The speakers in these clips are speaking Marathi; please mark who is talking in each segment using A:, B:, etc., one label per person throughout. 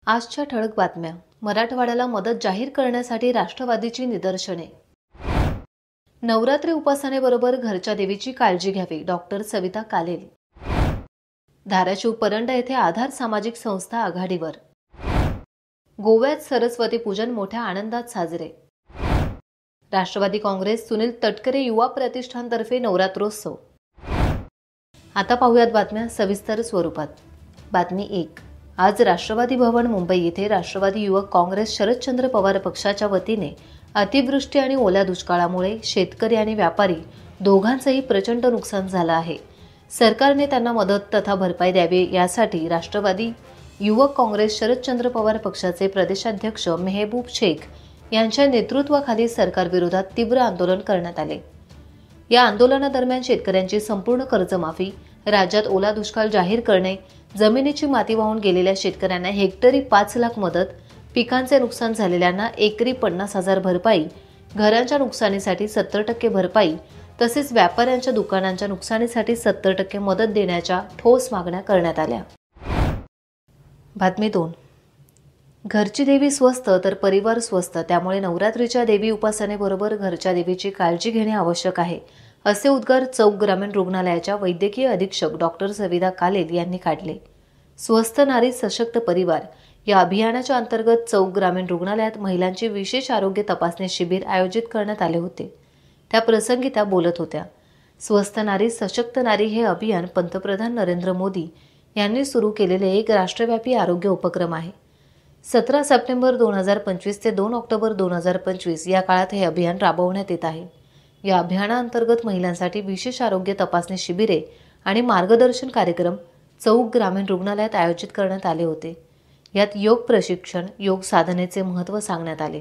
A: आजच्या ठळक बातम्या. मराठवाड्याला मदत जाहीर करण्यासाठी राष्ट्रवादीची निदर्शने. नवरात्री उपासनेबरोबर घरच्या देवीची काळजी घ्यावी, डॉक्टर सविता कालेल. धाराशिव परंडा येथे आधार सामाजिक संस्था आघाडीवर. गोव्यात सरस्वती पूजन मोठ्या आनंदात साजरे. राष्ट्रवादी काँग्रेस सुनील तटकरे युवा प्रतिष्ठानतर्फे नवरात्रोत्सव. आता पाहूयात बातम्या सविस्तर स्वरूपात. बातमी 1. आज राष्ट्रवादी भवन मुंबई येथे राष्ट्रवादी युवक काँग्रेस शरदचंद्र पवार पक्षाच्या वतीने अतिवृष्टी आणि ओल्या दुष्काळामुळे शेतकरी आणि व्यापारी दोघांचंही प्रचंड नुकसान झालं आहे. सरकारने त्यांना मदत तथा भरपाई द्यावी यासाठी राष्ट्रवादी युवक काँग्रेस शरदचंद्र पवार पक्षाचे प्रदेशाध्यक्ष मेहबूब शेख यांच्या नेतृत्वाखाली सरकारविरोधात तीव्र आंदोलन करण्यात आले. या आंदोलनादरम्यान शेतकऱ्यांची संपूर्ण कर्जमाफी, राज्यात ओला दुष्काळ जाहीर करणे, जमिनीची माती वाहून गेलेल्या शेतकऱ्यांना हेक्टरी 5 लाख मदत, पिकांचे नुकसान झालेल्यांना एकरी 50,000 भरपाई, घरांच्या नुकसानीसाठी 70% भरपाई तसेच व्यापाऱ्यांच्या दुकानांच्या नुकसानीसाठी 70% मदत देण्याच्या ठोस मागण्या करण्यात आल्या. बातमी 2. घरची देवी स्वस्त तर परिवार स्वस्त, त्यामुळे नवरात्रीच्या देवी उपासनेबरोबर घरच्या देवीची काळजी घेणे आवश्यक आहे, असे उद्गार चौक ग्रामीण रुग्णालयाच्या वैद्यकीय अधीक्षक डॉक्टर सविता कालेल यांनी काढले. स्वस्थ नारी सशक्त परिवार या अभियानाच्या अंतर्गत चौक ग्रामीण रुग्णालयात महिलांची विशेष आरोग्य तपासणी शिबिर आयोजित करण्यात आले होते. त्या प्रसंगी त्या बोलत होत्या. स्वस्थ नारी सशक्त नारी हे अभियान पंतप्रधान नरेंद्र मोदी यांनी सुरू केलेले एक राष्ट्रव्यापी आरोग्य उपक्रम आहे. 17 सप्टेंबर 2025 ते 2 ऑक्टोबर 2025 या काळात हे अभियान राबवण्यात येत आहे. या अभियानाअंतर्गत महिलांसाठी विशेष आरोग्य तपासणी शिबिरे आणि मार्गदर्शन कार्यक्रम चौक ग्रामीण रुग्णालयात आयोजित करण्यात आले होते. यात योग प्रशिक्षण, योग साधनेचे महत्त्व सांगण्यात आले.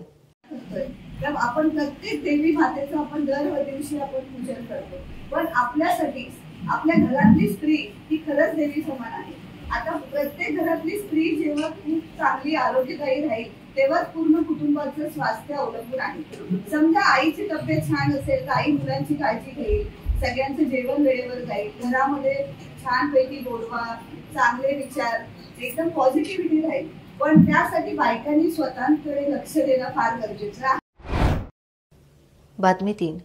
B: आपण प्रत्येक देवी मातेचं आपण दर दिवशी आपण पूजन करतो, पण आपल्यासाठी आपल्या घरातली स्त्री ही खरंच देवी समान आहे. आता प्रत्येक घरातली स्त्री जेव्हा खूप चांगली आरोग्यदायी राहील तेव्हाच पूर्ण कुटुंबाचं स्वास्थ्य अवलंबून आहे. समजा आईची तब्येत छान असेल तर आई मुलांची काळजी घेईल, सगळ्यांचं जेवण वेळेवर जाईल, घरामध्ये छानपैकी गोडवा, चांगले विचार, एकदम पॉझिटिव्हिटी राहील. पण त्यासाठी बायकांनी स्वतःकडे लक्ष देणं फार गरजेचं आहे.
A: बातमी 3.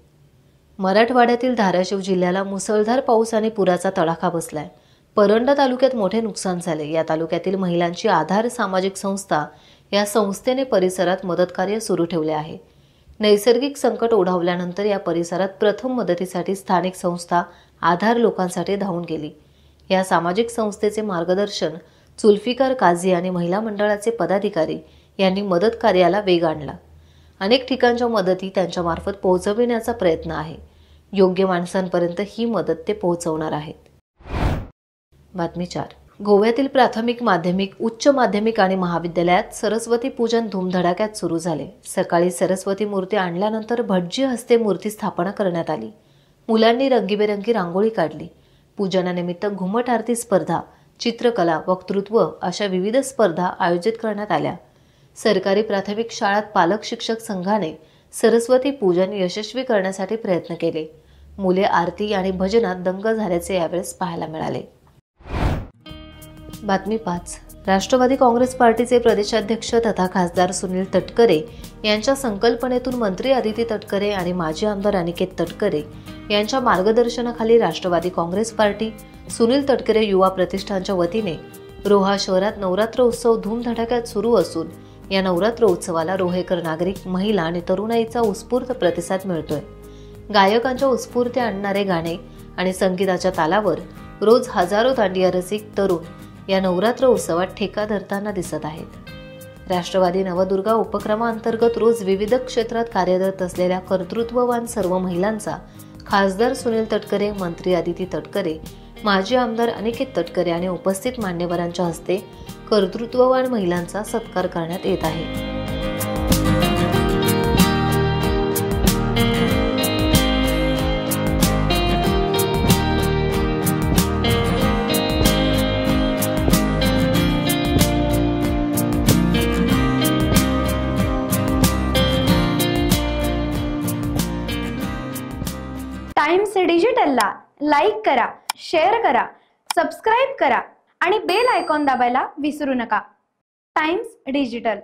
A: मराठवाड्यातील धाराशिव जिल्ह्याला मुसळधार पाऊस आणि पुराचा तडाखा बसलाय. परंडा तालुक्यात मोठे नुकसान झाले. या तालुक्यातील महिलांची आधार सामाजिक संस्था या संस्थेने परिसरात मदत कार्य सुरू ठेवले आहे. नैसर्गिक संकट ओढावल्यानंतर या परिसरात प्रथम मदतीसाठी स्थानिक संस्था आधार लोकांसाठी धावून गेली. या सामाजिक संस्थेचे मार्गदर्शन जुल्फिकार काझी आणि महिला मंडळाचे पदाधिकारी यांनी मदत कार्याला वेग आणला. अनेक ठिकाणच्या मदती त्यांच्यामार्फत पोहोचविण्याचा प्रयत्न आहे. योग्य माणसांपर्यंत ही मदत ते पोहोचवणार आहेत. बातमी 4. गोव्यातील प्राथमिक, माध्यमिक, उच्च माध्यमिक आणि महाविद्यालयात सरस्वती पूजन धूमधडाक्यात सुरू झाले. सकाळी सरस्वती मूर्ती आणल्यानंतर भटजी हस्ते मूर्ती स्थापना करण्यात आली. मुलांनी रंगीबेरंगी रांगोळी काढली. पूजनानिमित्त घुमट आरती स्पर्धा, चित्रकला, वक्तृत्व अशा विविध स्पर्धा आयोजित करण्यात आल्या. सरकारी प्राथमिक शाळात पालक शिक्षक संघाने सरस्वती पूजन यशस्वी करण्यासाठी प्रयत्न केले. मुले आरती आणि भजनात दंग झाल्याचे यावेळेस पाहायला मिळाले. बातमी 5. राष्ट्रवादी काँग्रेस पार्टीचे प्रदेशाध्यक्ष तथा खासदार सुनील तटकरे यांच्या संकल्पनेतून मंत्री अदिती तटकरे आणि माजी आमदार अनिकेत तटकरे यांच्या मार्गदर्शनाखाली राष्ट्रवादी काँग्रेस पार्टी, सुनील तटकरे युवा प्रतिष्ठानच्या वतीने रोहा शहरात नवरात्र उत्सव धूमधडाक्यात सुरू असून या नवरात्र उत्सवाला रोहेकर नागरिक, महिला आणि तरुणाईचा उत्स्फूर्त प्रतिसाद मिळतोय. गायकांच्या उत्स्फूर्ती आणणारे गाणे आणि संगीताच्या तालावर रोज हजारो दांडिया रसिक तरुण या नवरात्र उत्सवात ठेका धरताना दिसत आहेत. राष्ट्रवादी नवदुर्गा उपक्रमाअंतर्गत रोज विविध क्षेत्रात कार्यरत असलेल्या कर्तृत्ववान सर्व महिलांचा खासदार सुनील तटकरे, मंत्री अदिती तटकरे, माजी आमदार अनिकेत तटकरे आणि उपस्थित मान्यवरांच्या हस्ते कर्तृत्ववान महिलांचा सत्कार करण्यात येत आहे.
C: टाइम्स डिजिटलला लाईक करा, शेअर करा, सबस्क्राईब करा आणि बेल आयकॉन दाबायला विसरू नका. Times digital.